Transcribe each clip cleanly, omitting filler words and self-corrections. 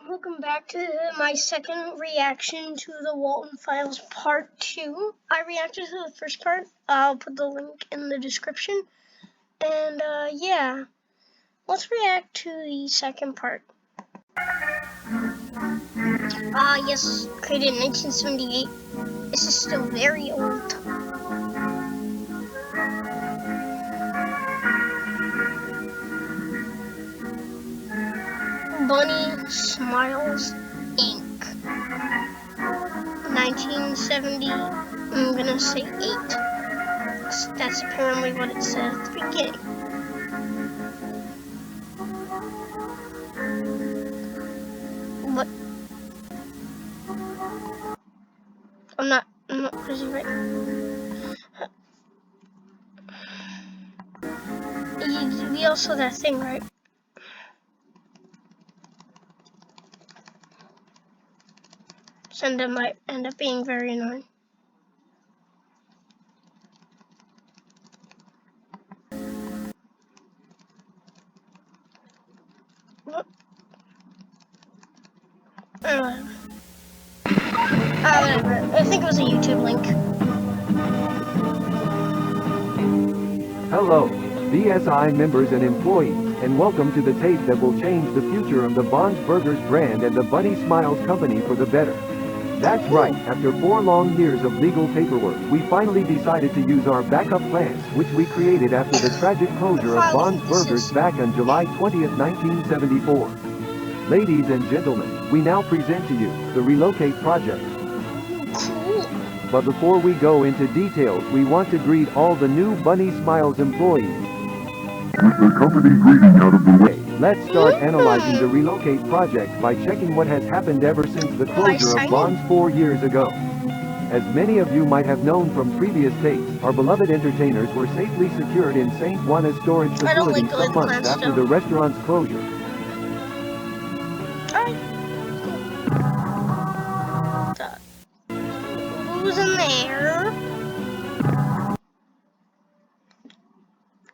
welcome back to my second reaction to the Walton Files Part 2. I reacted to the first part. I'll put the link in the description. And, yeah. Let's react to the second part. Yes, created in 1978. This is still very old. Bunny Smiles, Inc. 1970, I'm gonna say 8. That's apparently what it said at the beginning. What? I'm not crazy, right? We also that thing, right? Send might end up being very annoying. What? Whatever. I think it was a YouTube link. Hello, BSI members and employees, and welcome to the tape that will change the future of the Bon's Burgers brand and the Bunny Smiles company for the better. That's right, after 4 long years of legal paperwork, we finally decided to use our backup plans, which we created after the tragic closure of Bon's Burgers back on July 20th, 1974. Ladies and gentlemen, we now present to you the Relocate Project. But before we go into details, we want to greet all the new Bunny Smiles employees. With the company greeting out of the way, let's start analyzing the Relocate Project by checking what has happened ever since the closure of Bon's 4 years ago. As many of you might have known from previous tapes, our beloved entertainers were safely secured in St. Juana's storage facility some months after the restaurant's closure. Who's in there?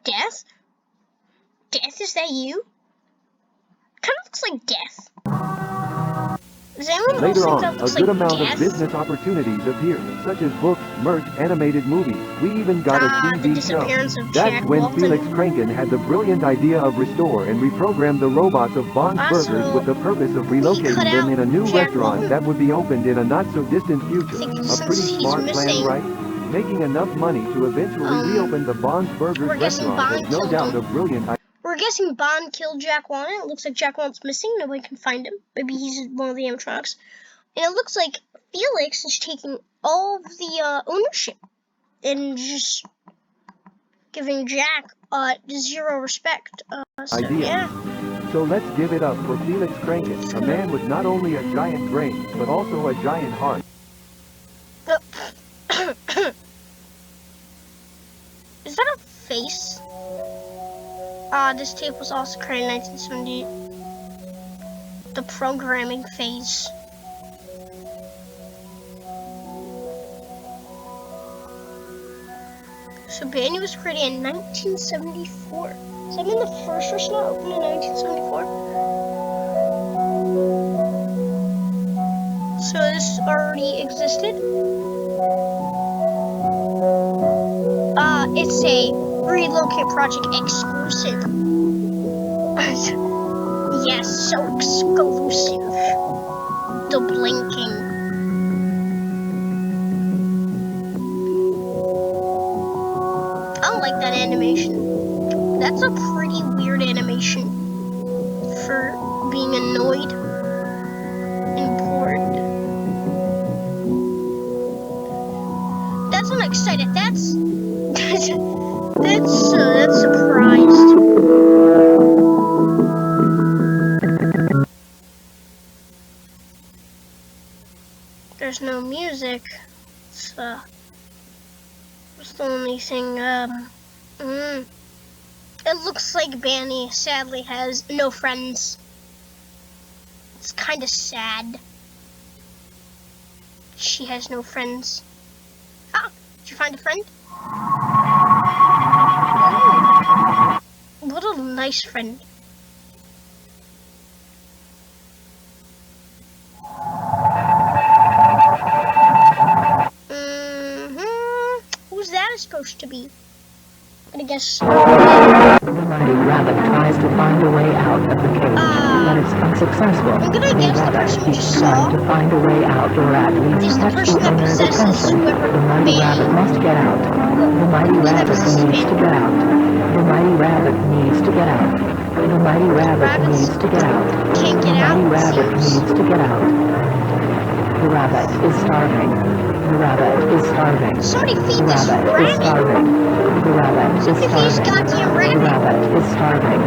Death? Death, is that you? Kind of looks like Death. Does anyone Later on, think that a good like amount Death? of business opportunities appeared, such as books, merch, animated movies. We even got a TV show. That's when Walton. Felix Kranken had the brilliant idea of restore and reprogram the robots of Bon's Burgers with the purpose of relocating them in a new restaurant that would be opened in a not-so-distant future. A pretty smart plan, right? Making enough money to eventually reopen the Bon's Burgers restaurant is no doubt a brilliant idea. We're guessing Bond killed Jack Walton. It looks like Jack Walton's missing. Nobody can find him. Maybe he's one of the animatronics. And it looks like Felix is taking all of the ownership and just giving Jack zero respect. Yeah. So let's give it up for Felix Kranken, a man with not only a giant brain, but also a giant heart. Is that a face? This tape was also created in 1970. The programming phase. So Banny was created in 1974. Does that mean the first restaurant opened in 1974? So this already existed? It's a Relocate Project exclusive. Yes, so exclusive. The blinking. I don't like that animation. That's a pretty weird animation for being annoyed and bored. That's not excited. That's surprised. There's no music. It's the only thing. It looks like Banny sadly has no friends. It's kind of sad. She has no friends. Ah, did you find a friend? What a nice friend. supposed to be. I guess. The mighty rabbit tries to find a way out of the cage, but it's unsuccessful. I'm gonna guess the person we just trying saw to find a way out or at least is the catch person the that owner's possesses attention. whoever The mighty rabbit Bailey. must get out. The mighty rabbit possesses needs to Bailey. get out. The mighty rabbit needs to get out. The mighty rabbit Rabbits needs to get out. can't The get out, mighty it rabbit seems. needs to get out. The rabbit is starving. The rabbit is starving. Somebody The feed this rabbit is rabbit. starving. The rabbit is Somebody feed this starving. goddamn The rabbit. rabbit is starving.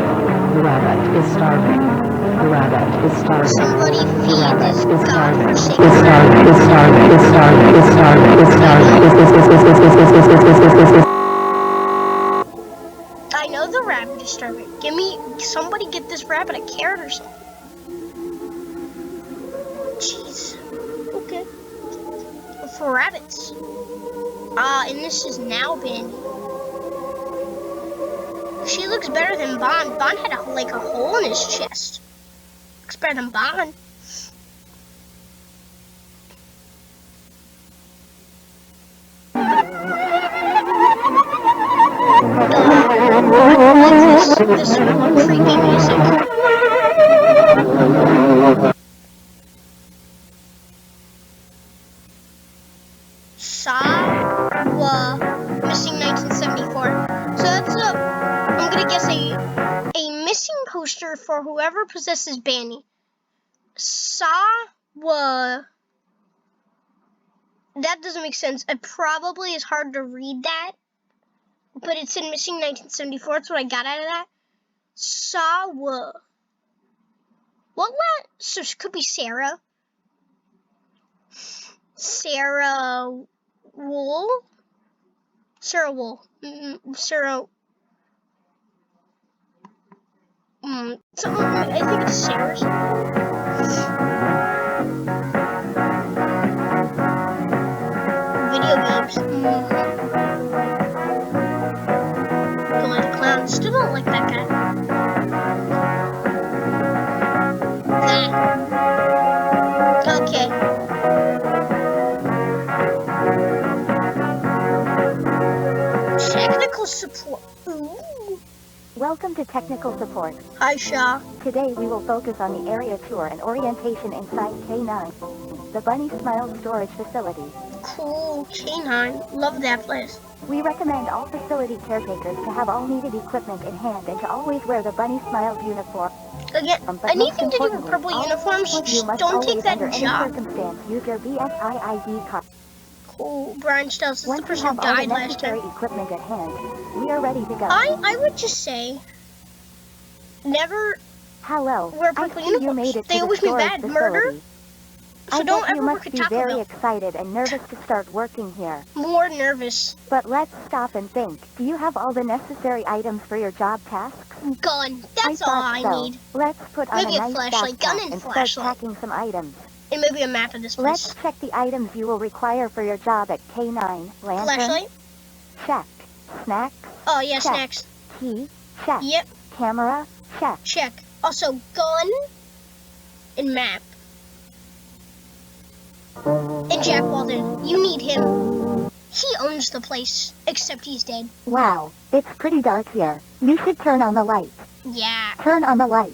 The rabbit is starving. The rabbit is starving. Somebody The feed rabbit this is starving. godforsaken Is starving. rabbit. Is starving. Is starving. Is starving. Is starving. I know the rabbit is starving. Somebody get this rabbit a carrot or something. Jeez. Okay. For rabbits. And this is now Bandy. She looks better than Bond. Bond had a hole in his chest. Looks better than Bond. This really creepy music. Sawa missing 1974. So that's I'm gonna guess a missing poster for whoever possesses Banny. Sawa. That doesn't make sense. It probably is hard to read that, but it's in missing 1974. That's what I got out of that. Sawa. What? So it could be Sarah. Sarah Wool. Sarah Wool. Sarah. I think it's Sarah's. Video games. Don't like the clown. Still don't like that guy. Okay. Technical support. Ooh. Welcome to Technical Support. Hi, Shaw. Today we will focus on the area tour and orientation inside K9, the Bunny Smile Storage Facility. Cool. K9. Love that place. We recommend all facility caretakers to have all needed equipment in hand and to always wear the Bunny Smiles uniform. Again, But anything most to do with purple importantly, uniforms, you just must don't take always, that under any job. circumstance, use your BSIID card. Cool. Brian Stelz, that's Once the we person have who all the died last necessary time. equipment at hand, we are ready to go. I would just say, never Hello, wear I purple see you uniforms. made it They to the always be storage bad. facility. Murder? So I don't bet ever you work must at be Taco very Bell. excited and nervous to start working here. More nervous. But let's stop and think. Do you have all the necessary items for your job tasks? Gun. That's all thought I so. need. Let's put on Maybe a a nice flashlight, gun backpack and and start flashlight. packing some items. And maybe a map of this place. Let's check the items you will require for your job at K9. Lantern? Flashlight? Check. Snacks? Oh, yeah, Check. snacks. Key? Check. Yep, Camera? Check. check. Also, gun and map. And Jack Walden, you need him. He owns the place, except he's dead. Wow, it's pretty dark here. You should turn on the light. Yeah. Turn on the light.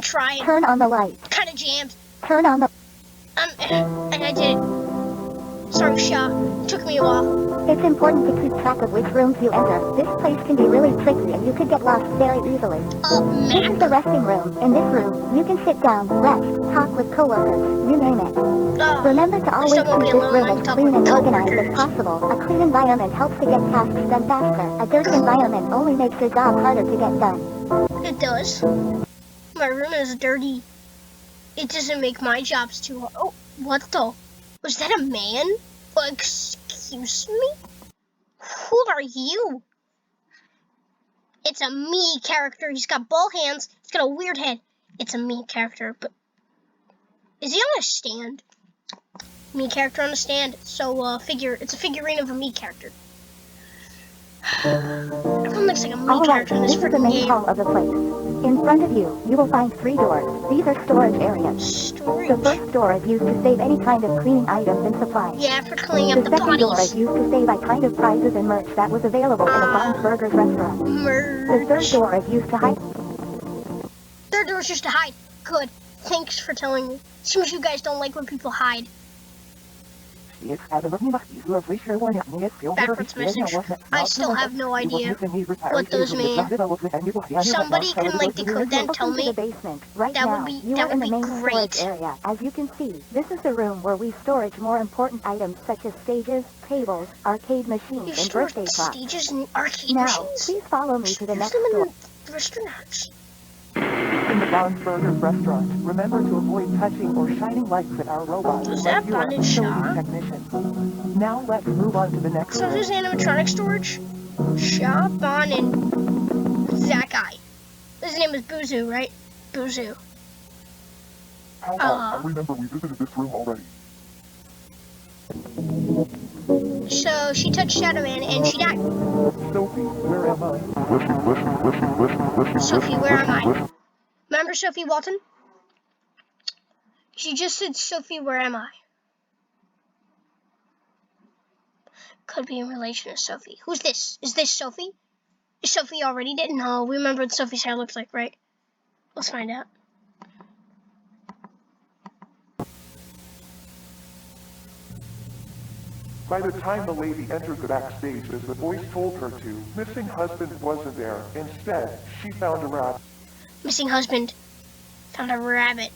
Try it. Turn on the light. Kinda jammed. Turn on the... And I did it. Sorry, Shaw. Took me a while. It's important to keep track of which rooms you enter. This place can be really tricky and you could get lost very easily. This is Map? the resting room. In this room, you can sit down, rest, talk with coworkers, you name it. Oh, Remember to always I won't keep be this alone. room I can as talk clean with and organized coworkers. as possible. A clean environment helps to get tasks done faster. A dirty environment only makes your job harder to get done. It does. My room is dirty. It doesn't make my jobs too hard. Oh, what the? Was that a man? Excuse me? Who are you? It's a me character. He's got ball hands. He's got a weird head. It's a me character, but is he on a stand? Me character on a stand. So it's a figurine of a me character. Everyone looks like a me Alright, character in this this is the freaking main game. hall of the place. In front of you, you will find 3 doors. These are storage areas. Storage. The first door is used to save any kind of cleaning items and supplies. Yeah, for cleaning up The the second door is bodies. used to save a kind of prizes and merch that was available in a Bob's Burgers restaurant. The third Merch. door is used to hide. Third door is just to hide. Good. Thanks for telling me. Seems you guys don't like when people hide. Backwards message. I still have no idea what those mean. Somebody can like decode that and tell Welcome to me. the basement. Right That now, would be- you that are in would the be main great. storage area. As you can see, this is the room where we storage more important items such as stages, tables, arcade You machines, and store birthday props. stages and arcade Now, machines? please follow me to the Use next them door. in the restaurants. In the Bond's Burgers restaurant, remember to avoid touching or shining lights at our robots Was unless that you are a bondage facility shot? technician. Now let's move on to the next So room. this is animatronic storage. Shop on and that guy. His name is Buzu, right? Buzu. I remember we visited this room already. So she touched Shadow Man and she died. Sophie, where am I? Sophie, where am I? Remember Sophie Walton? She just said, Sophie, where am I? Could be in relation to Sophie. Who's this? Is this Sophie? Is Sophie already dead? No, we remember what Sophie's hair looks like, right? Let's find out. By the time the lady entered the backstage as the voice told her to, missing husband wasn't there. Instead, she found a rat. Missing husband. Found a rabbit.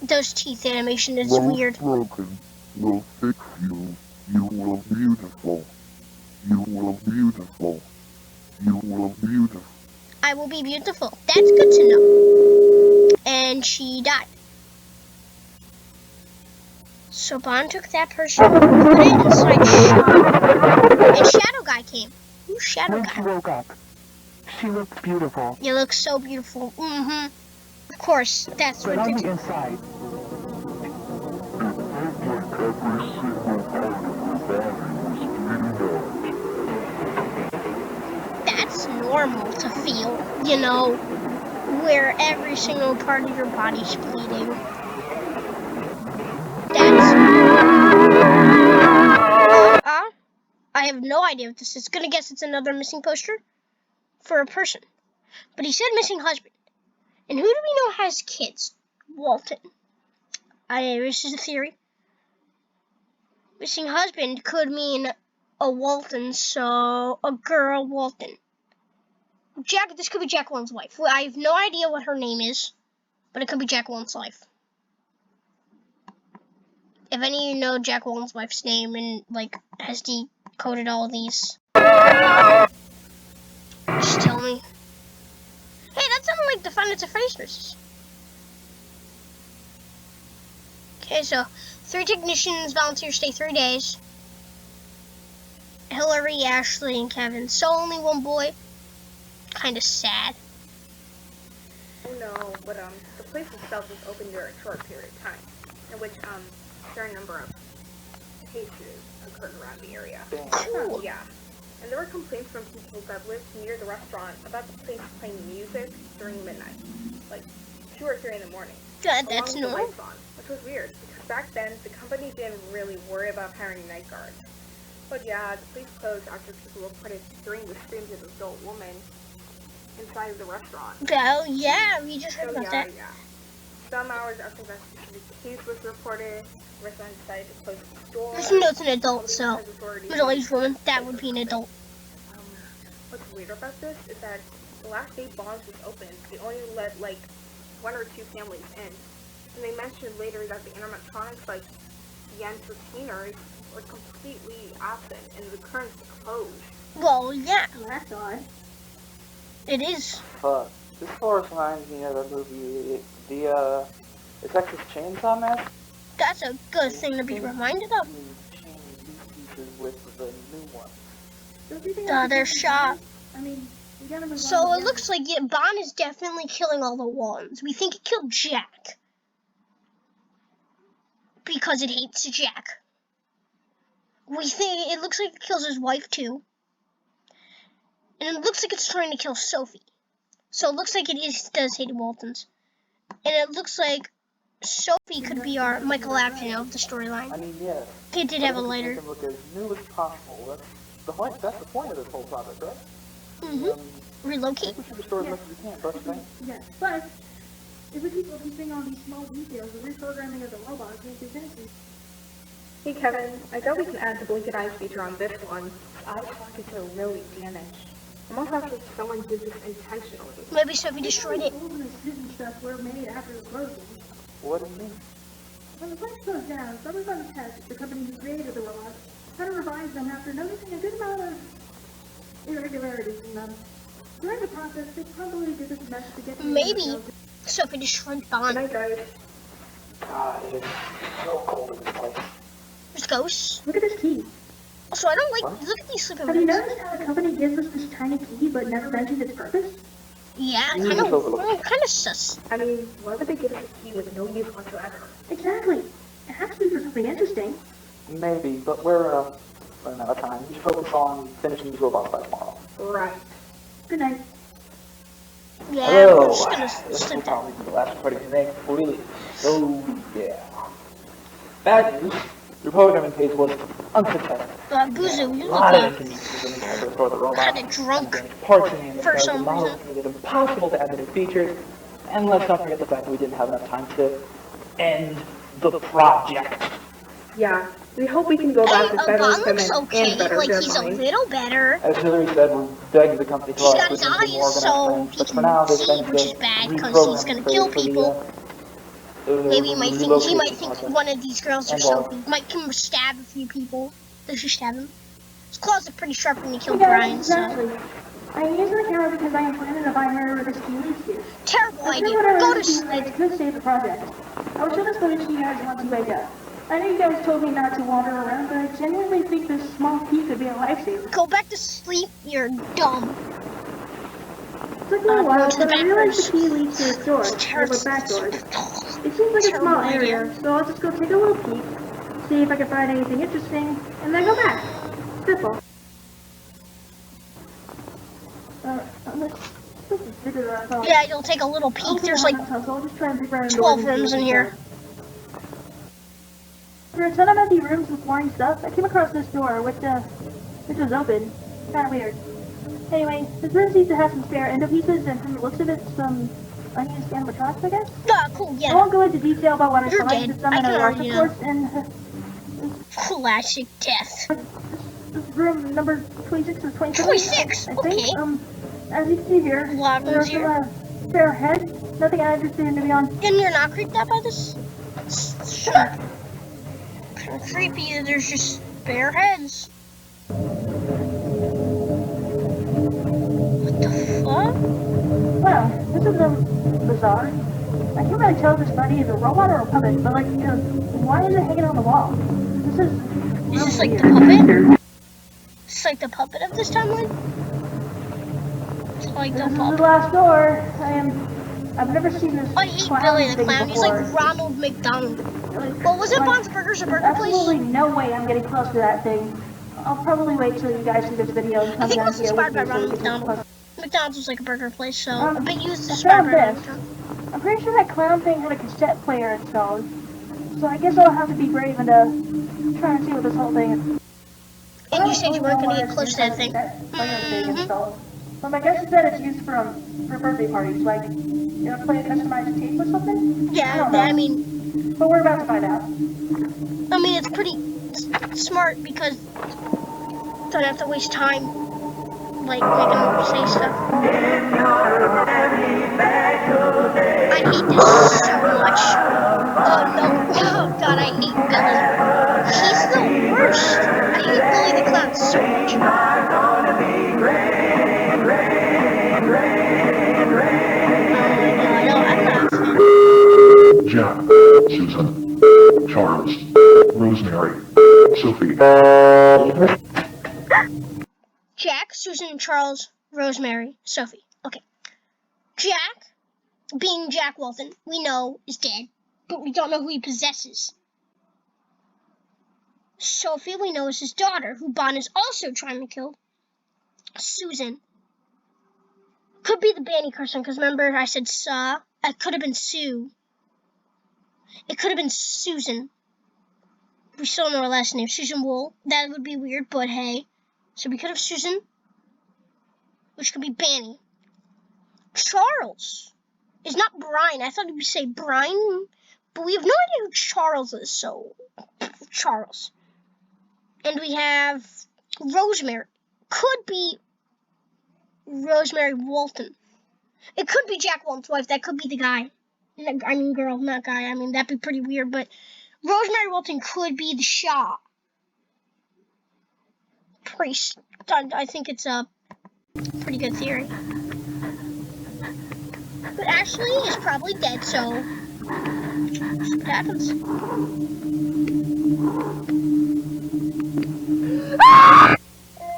Those teeth animation is weird. Broken will fix you. You will beautiful. You will beautiful. You will beautiful. I will be beautiful. That's good to know. And she died. So Bond took that person, put it inside Shadow. And Shadow Guy came. Who's Shadow When she Guy? woke up, she looked beautiful. You look so beautiful. Mm-hmm. Of course, that's But what on the... the inside, That's normal to feel, you know, where every single part of your body's bleeding. That's... I have no idea what this is. Gonna guess it's another missing poster for a person. But he said missing husband. And who do we know has kids? Walton. This is a theory. Missing husband could mean a Walton, so a girl Walton. Jack, this could be Jacqueline's wife. I have no idea what her name is, but it could be Jacqueline's wife. If any of you know Jacqueline's wife's name and, like, has decoded all of these, just tell me. Hey, that sounded like the Finance of Phasers. Okay, so 3 technicians, volunteers stay 3 days. Hillary, Ashley, and Kevin. So only 1 boy. Kind of sad. Oh no, but the place itself was open during a short period of time, in which a certain number of cases occurred around the area. Cool. Yeah, and there were complaints from people that lived near the restaurant about the place playing music during midnight, like 2 or 3 in the morning. That's along with the normal. lights on, which was weird because back then the company didn't really worry about hiring night guards. But yeah, the place closed after people reported hearing the screams of an adult woman inside of the restaurant. Oh, yeah, we just heard about that. Yeah. Some hours after investigation, the case was reported, the restaurant decided to close its doors. I know it's an adult, so middle-aged woman, that would be an adult. What's weird about this is that the last day Bonds was opened, they only let like 1 or 2 families in. And they mentioned later that the animatronics, like the entertainers, were completely absent and the currents were closed. Well, yeah, Well, that's odd. it is. This forest reminds me of the movie, the Texas Chainsaw Massacre. That's a good thing to be reminded of. Chain these pieces with the new ones. They're shot. I mean, we gotta move So on. it looks like Bond is definitely killing all the ones. We think it killed Jack. Because it hates Jack. We think it looks like it kills his wife too. And it looks like it's trying to kill Sophie. So it looks like does hate Waltons. And it looks like Sophie could be our Michael Action of the I storyline. mean, yeah. He did But have a if we lighter. make them look as new as possible. That's the point of this whole project, right? I Relocate. think we should restore as much as we can, don't you think? Yes, but if we keep focusing on these small details, the reprogramming of the robots won't be finished. Hey Kevin, I bet we can add the blinking eyes feature on this one. Eye sockets are really damaged. I'm almost after someone did this intentionally. Maybe Sophie destroyed it. All of the student stuff were made after the closing. What do you mean? When the plant closed down, Summers on the Test, the company who created the robots, had to revise them after noticing a good amount of irregularities in them. During the process, they probably did this mess to get the Maybe Sophie destroyed Good Bond. night, guys. God, it is so cold in this place. There's ghosts. Look at this key. Also, I don't like. Look at these sleeping Have you bags. noticed how the company gives us this tiny key but never mentions its purpose? Yeah, You kind just overlook of sus. I mean, why would they give us a key with no use whatsoever? Exactly. It has to be for something interesting. Maybe, but we're running out of time. We should focus on finishing these robots by tomorrow. Right. Good night. Yeah, Hello. we're just gonna This will sleep there. probably be the last recording today before we leave. So, yeah. Bad news. Your programming phase was unsuccessful. Buzu, you A lot of look inconveniences when we tried to restore the robot. kinda drunk And parts in the for because some the model reason. made it impossible to add the new features. And let's not forget the fact that we didn't have enough time to end the project. Yeah, we hope we can go Hey, back with better Bond looks equipment okay. and better Like he's a deadlines. little better. As Hillary said, we begged the company to He's allow got us his to be more eyes, so organized, he but for now, can this see, ends which the is bad because he's gonna reprogramming kill phase for the, people. Maybe he might think relocation project. one of these girls are And Sophie. Might come stab a few people. Does she stab him? His claws are pretty sharp when he killed Hey Brian, guys, so exactly. I used the camera because I am planning to buy her this key leaf here. terrible I idea. what I Go was to thinking sleep. it could save the project. I will show this footage to you guys once you wake up. I know you guys told me not to wander around, but I genuinely think this small key could be a lifesaver. Go back to sleep. You're dumb. It took me a Go while, to the but I realized backwards. the key leads to the storage, with back doors. It seems like a Terrible small idea. area, so I'll just go take a little peek, see if I can find anything interesting, and then go back. Simple. This is bigger than I thought. Yeah, you'll take a little peek. There's like So I'll just try and figure out 12 rooms in here. There are a ton of empty rooms with boring stuff. I came across this door, which was open. Kinda weird. Anyway, this room seems to have some spare endo pieces, and from the looks of it, some unused animatronics, I guess. Ah, cool. I Yeah, won't go into detail about what I You're find, dead. since I'm I in a can rush, already of know. course, and classic death. this is room number 26 or 27. 26. I think. Okay. As you can see here, A lot of there are rooms here. some spare heads. Nothing I'm interested in, to be honest. And you're not creeped out by this? Sure. Kind of creepy that there's just bare heads. What the fuck? Well, this is bizarre. I can't really tell if this body is a robot or a puppet, but why is it hanging on the wall? This is Is this really like the weird. puppet? It's like the puppet of this timeline? It's like the This is the puppet. last door. I've never seen this I hate clown Billy the thing Clown. He's before. like Ronald McDonald. Like, Well, wasn't like, Bob's Burgers a burger there's place? absolutely no way I'm getting close to that thing. I'll probably wait till you guys see this video and I come think it down was here inspired with by me so Ronald we can get McDonald. close. McDonald's was like a burger place, so I bet you was I inspired found by Ronald this. McDonald. I'm pretty sure that clown thing had a cassette player installed. So I guess I'll have to be brave and try and see what this whole thing is. And you said you weren't going to get close to that thing. My guess is that it's used for birthday parties, like, play a customized tape or something? Yeah, don't know. I mean, But we're about to find out. it's pretty smart because don't have to waste time, like, making them say stuff. I hate this so much. Oh no, oh god, I hate Billy. He's the worst. I hate Billy the Clown so much. I'm not a fan. Jack, Susan, Charles, Rosemary, Sophie. Jack, Susan, Charles, Rosemary, Sophie. Okay. Jack, being Jack Walton, we know is dead, but we don't know who he possesses. Sophie, we know is his daughter, who Bond is also trying to kill. Susan, Could be the Banny person, because remember I said Saw? It could have been Sue. It could have been Susan. We still don't know her last name. Susan Wool. That would be weird, but hey. So we could have Susan, which could be Banny. Charles is not Brian. I thought you'd say Brian, but we have no idea who Charles is, so Charles. And we have Rosemary. Could be Rosemary Walton. It could be Jack Walton's wife. That could be the guy. I mean, girl, not guy. I mean, that'd be pretty weird, but Rosemary Walton could be the Shaw priest. I think it's a pretty good theory. But Ashley is probably dead, so see what happens.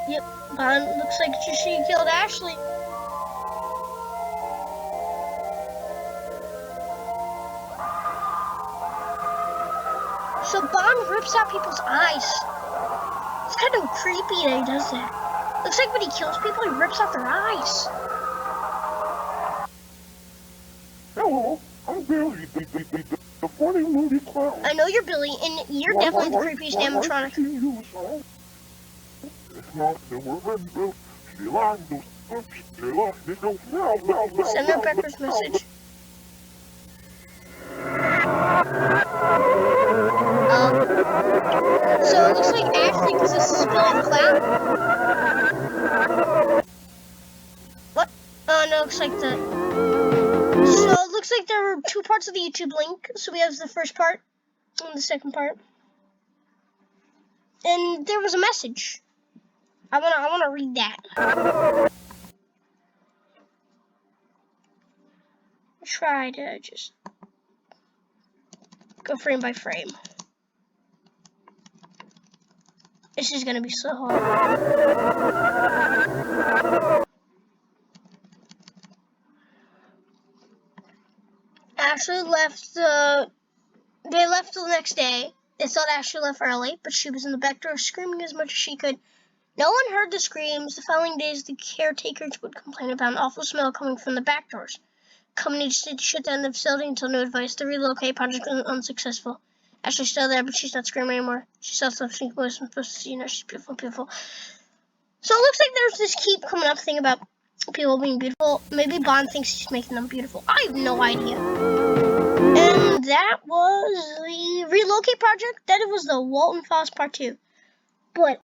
Yep, Bond looks like she killed Ashley. So Bond rips out people's eyes. It's kind of creepy that he does that. Looks like when he kills people, he rips out their eyes. Hello, I'm Billy, the funny moody clown. I know you're Billy, and you're definitely the creepiest animatronic. Send her Becker's message. So it looks like Ashley, because this is Billy the Clown. What? Oh no, it looks like the... So it looks like there were two parts of the YouTube link. So we have the first part and the second part. And there was a message. I wanna read that. Try to just go frame by frame. This is gonna be so hard. Ashley left they left the next day. They thought Ashley left early, but she was in the back door screaming as much as she could. No one heard the screams. The following days, the caretakers would complain about an awful smell coming from the back doors. The company decided to shut down the facility until new advice. The relocate project was unsuccessful. Ashley's still there, but she's not screaming anymore. She saw something she wasn't supposed to see. Now she's beautiful, beautiful. So it looks like there's this keep coming up thing about people being beautiful. Maybe Bond thinks he's making them beautiful. I have no idea. And that was the relocate project. That was the Walton Falls Part 2. But